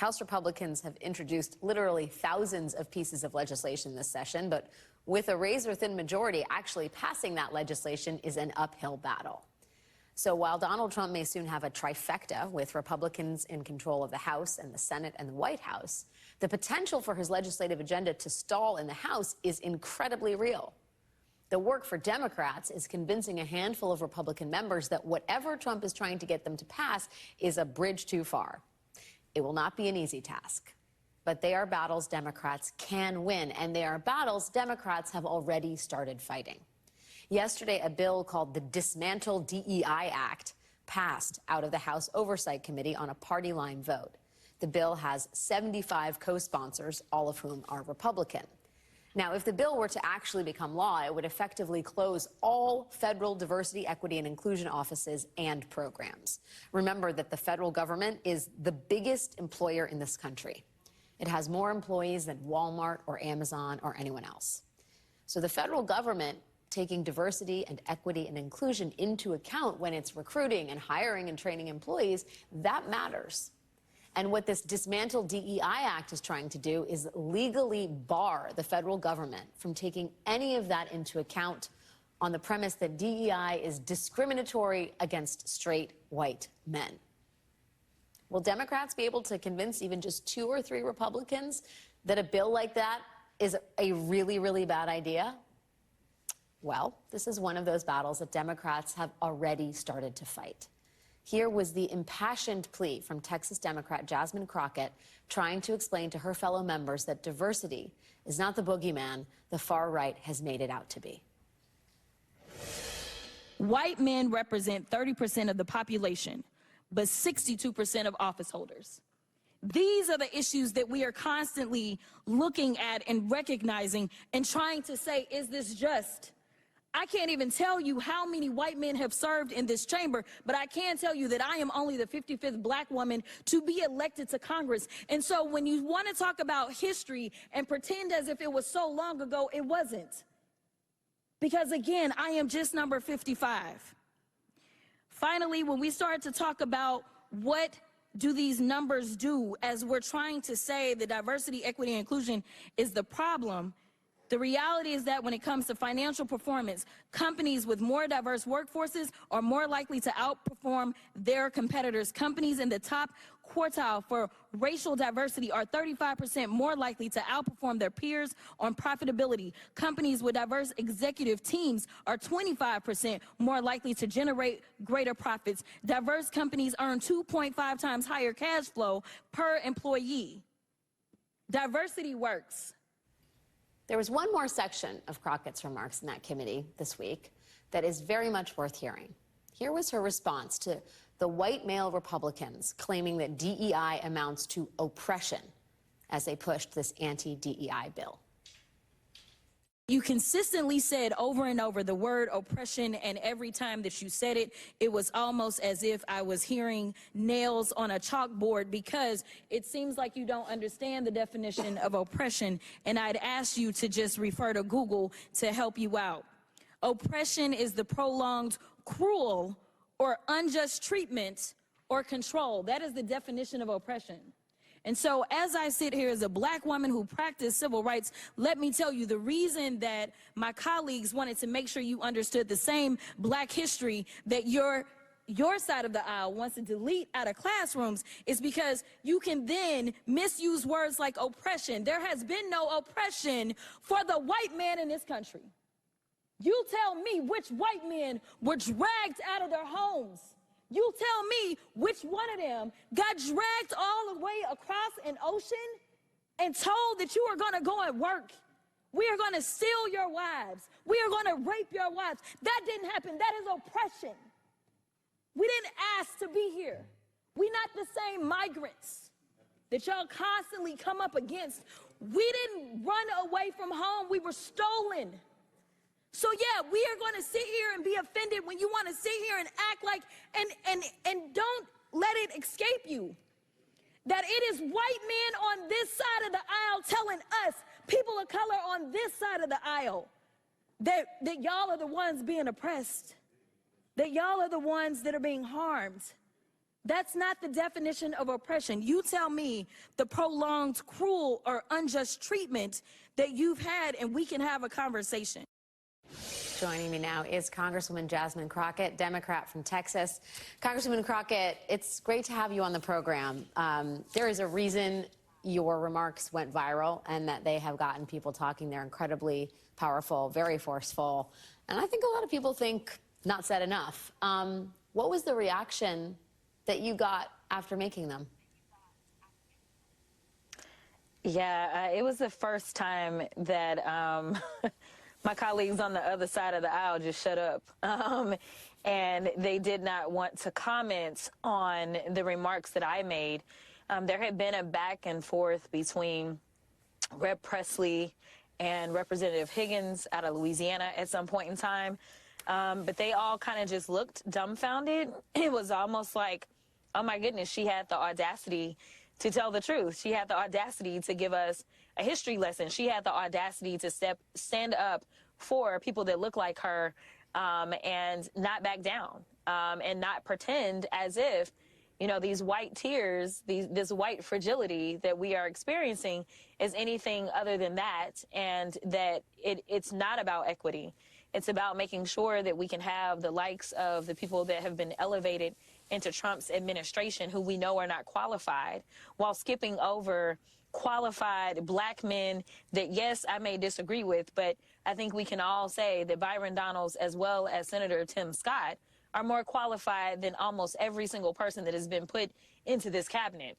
House Republicans have introduced literally thousands of pieces of legislation this session, but with a razor-thin majority, actually passing that legislation is an uphill battle. So while Donald Trump may soon have a trifecta with Republicans in control of the House and the Senate and the White House, the potential for his legislative agenda to stall in the House is incredibly real. The work for Democrats is convincing a handful of Republican members that whatever Trump is trying to get them to pass is a bridge too far. It will not be an easy task, but they are battles Democrats can win, and they are battles Democrats have already started fighting. Yesterday, a bill called the Dismantle DEI Act passed out of the House Oversight Committee on a party line vote. The bill has 75 co-sponsors, all of whom are Republican. Now, if the bill were to actually become law, it would effectively close all federal diversity, equity, and inclusion offices and programs. Remember that the federal government is the biggest employer in this country. It has more employees than Walmart or Amazon or anyone else. So the federal government taking diversity and equity and inclusion into account when it's recruiting and hiring and training employees, that matters. And what this Dismantle DEI Act is trying to do is legally bar the federal government from taking any of that into account on the premise that DEI is discriminatory against straight white men. Will Democrats be able to convince even just 2 or 3 Republicans that a bill like that is a really, really bad idea? Well, this is one of those battles that Democrats have already started to fight. Here was the impassioned plea from Texas Democrat Jasmine Crockett trying to explain to her fellow members that diversity is not the boogeyman the far right has made it out to be. White men represent 30% of the population, but 62% of office holders. These are the issues that we are constantly looking at and recognizing and trying to say, is this just? I can't even tell you how many white men have served in this chamber, but I can tell you that I am only the 55th black woman to be elected to Congress. And so when you want to talk about history and pretend as if it was so long ago, it wasn't. Because again, I am just number 55. Finally, when we start to talk about what do these numbers do as we're trying to say that diversity, equity, and inclusion is the problem, the reality is that when it comes to financial performance, companies with more diverse workforces are more likely to outperform their competitors. Companies in the top quartile for racial diversity are 35% more likely to outperform their peers on profitability. Companies with diverse executive teams are 25% more likely to generate greater profits. Diverse companies earn 2.5 times higher cash flow per employee. Diversity works. There was one more section of Crockett's remarks in that committee this week that is very much worth hearing. Here was her response to the white male Republicans claiming that DEI amounts to oppression as they pushed this anti-DEI bill. You consistently said over and over the word oppression, and every time that you said it, it was almost as if I was hearing nails on a chalkboard, because it seems like you don't understand the definition of oppression, and I'd ask you to just refer to Google to help you out. Oppression is the prolonged, cruel, or unjust treatment or control. That is the definition of oppression. And so as I sit here as a black woman who practiced civil rights, let me tell you the reason that my colleagues wanted to make sure you understood the same black history that your side of the aisle wants to delete out of classrooms is because you can then misuse words like oppression. There has been no oppression for the white man in this country. You tell me which white men were dragged out of their homes. You tell me which one of them got dragged all the way across an ocean and told that you are going to go and work. We are going to steal your wives. We are going to rape your wives. That didn't happen. That is oppression. We didn't ask to be here. We're not the same migrants that y'all constantly come up against. We didn't run away from home. We were stolen. So yeah, we are going to sit here and be offended when you want to sit here and act like, and don't let it escape you that it is white men on this side of the aisle telling us, people of color on this side of the aisle, that y'all are the ones being oppressed, that y'all are the ones that are being harmed. That's not the definition of oppression. You tell me the prolonged, cruel, or unjust treatment that you've had, and we can have a conversation. Joining me now is Congresswoman Jasmine Crockett, Democrat from Texas. Congresswoman Crockett, it's great to have you on the program. There is a reason your remarks went viral and that they have gotten people talking. They're incredibly powerful, very forceful, and I think a lot of people think not said enough. What was the reaction that you got after making them? Yeah, it was the first time that my colleagues on the other side of the aisle just shut up. And they did not want to comment on the remarks that I made. There had been a back and forth between Rep. Presley and Representative Higgins out of Louisiana at some point in time. But they all kind of just looked dumbfounded. It was almost like, oh my goodness, she had the audacity to tell the truth. She had the audacity to give us a history lesson. She had the audacity to stand up for people that look like her and not back down and not pretend as if, you know, these white tears, this white fragility that we are experiencing is anything other than that, and that it's not about equity. It's about making sure that we can have the likes of the people that have been elevated into Trump's administration, who we know are not qualified, while skipping over qualified black men that, yes, I may disagree with, but I think we can all say that Byron Donalds, as well as Senator Tim Scott, are more qualified than almost every single person that has been put into this cabinet.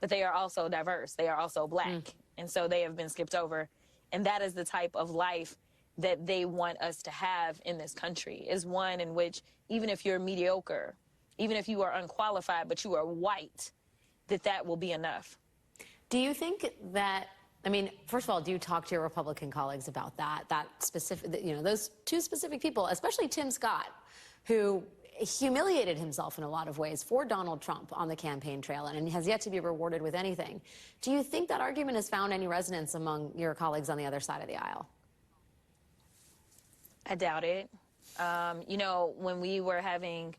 But they are also diverse. They are also black. And so they have been skipped over. And that is the type of life that they want us to have in this country, is one in which even if you're mediocre, even if you are unqualified, but you are white, that will be enough. Do you think that, I mean, first of all, do you talk to your Republican colleagues about that specific, you know, those two specific people, especially Tim Scott, who humiliated himself in a lot of ways for Donald Trump on the campaign trail and has yet to be rewarded with anything? Do you think that argument has found any resonance among your colleagues on the other side of the aisle? I doubt it. You know, when we were having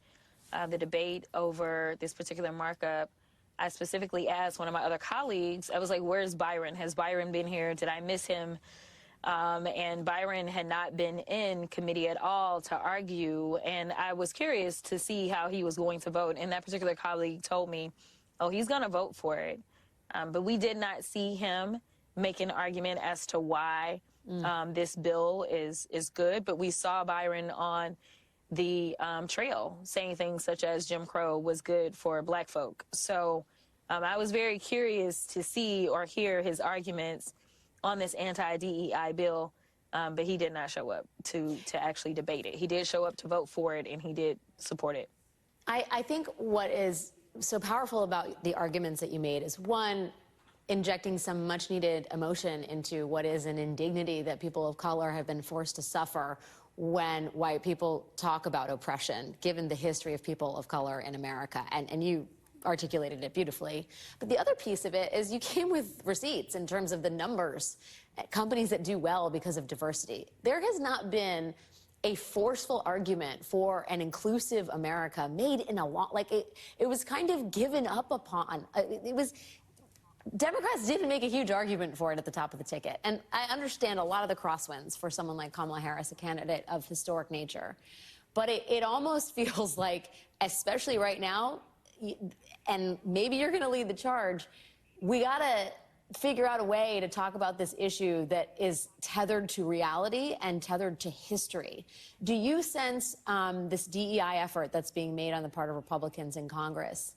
the debate over this particular markup, I specifically asked one of my other colleagues, I was like, where's Byron? Has Byron been here? Did I miss him? And Byron had not been in committee at all to argue, and I was curious to see how he was going to vote. And that particular colleague told me, oh, he's going to vote for it. But we did not see him make an argument as to why this bill is good. But we saw Byron on the trail saying things such as Jim Crow was good for black folk. So I was very curious to see or hear his arguments on this anti-DEI bill, but he did not show up to actually debate it. He did show up to vote for it, and he did support it. I think what is so powerful about the arguments that you made is, one, injecting some much-needed emotion into what is an indignity that people of color have been forced to suffer when white people talk about oppression, given the history of people of color in America. And you articulated it beautifully. But the other piece of it is you came with receipts in terms of the numbers, companies that do well because of diversity. There has not been a forceful argument for an inclusive America made in a lot, like it was kind of given up upon. Democrats didn't make a huge argument for it at the top of the ticket. And I understand a lot of the crosswinds for someone like Kamala Harris, a candidate of historic nature. But it almost feels like, especially right now, and maybe you're going to lead the charge, we got to figure out a way to talk about this issue that is tethered to reality and tethered to history. Do you sense this DEI effort that's being made on the part of Republicans in Congress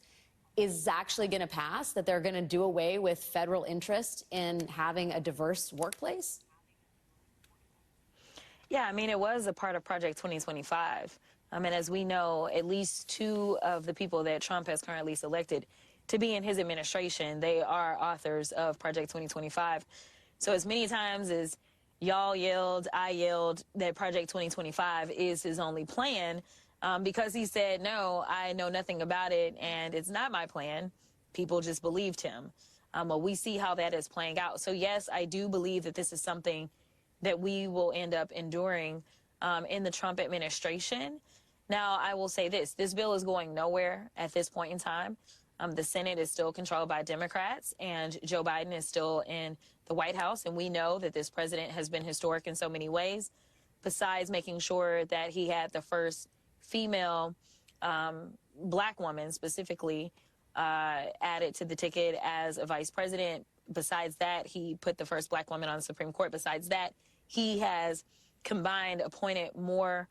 is actually going to pass, that they're going to do away with federal interest in having a diverse workplace? Yeah, I mean, it was a part of Project 2025. And as we know, at least two of the people that Trump has currently selected to be in his administration, they are authors of Project 2025. So as many times as y'all yelled, I yelled that Project 2025 is his only plan, because he said, no, I know nothing about it and it's not my plan, people just believed him. Well, we see how that is playing out. So yes, I do believe that this is something that we will end up enduring in the Trump administration. Now, I will say this bill is going nowhere at this point in time. The Senate is still controlled by Democrats, and Joe Biden is still in the White House. And we know that this president has been historic in so many ways, besides making sure that he had the first female black woman specifically added to the ticket as a vice president. Besides that, he put the first black woman on the Supreme Court. Besides that, he has combined, appointed more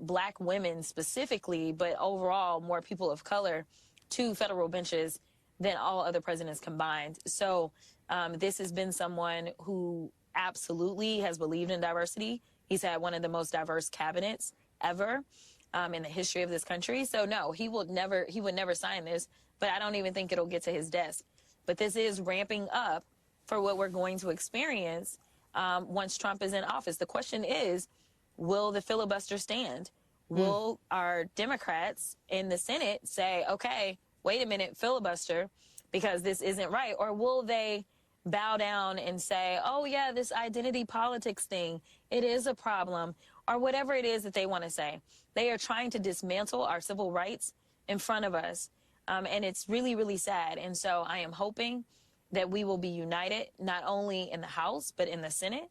black women specifically, but overall more people of color to federal benches than all other presidents combined. So this has been someone who absolutely has believed in diversity. He's had one of the most diverse cabinets ever in the history of this country. So no, he would never sign this, but I don't even think it'll get to his desk. But this is ramping up for what we're going to experience once Trump is in office. The question is, will the filibuster stand? Will our Democrats in the Senate say, okay, wait a minute, filibuster, because this isn't right? Or will they bow down and say, oh, yeah, this identity politics thing, it is a problem, or whatever it is that they want to say? They are trying to dismantle our civil rights in front of us, and it's really, really sad. And so I am hoping that we will be united, not only in the House, but in the Senate.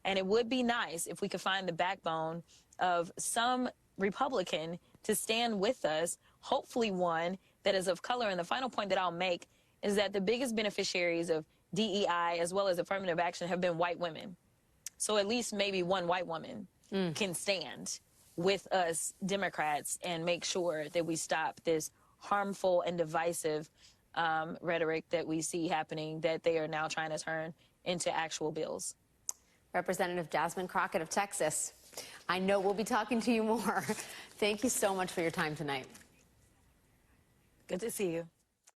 And it would be nice if we could find the backbone of some Republican to stand with us, hopefully one that is of color. And the final point that I'll make is that the biggest beneficiaries of DEI as well as affirmative action have been white women. So at least maybe one white woman can stand with us Democrats and make sure that we stop this harmful and divisive rhetoric that we see happening, that they are now trying to turn into actual bills. Representative Jasmine Crockett of Texas, I know we'll be talking to you more. Thank you so much for your time tonight. Good to see you.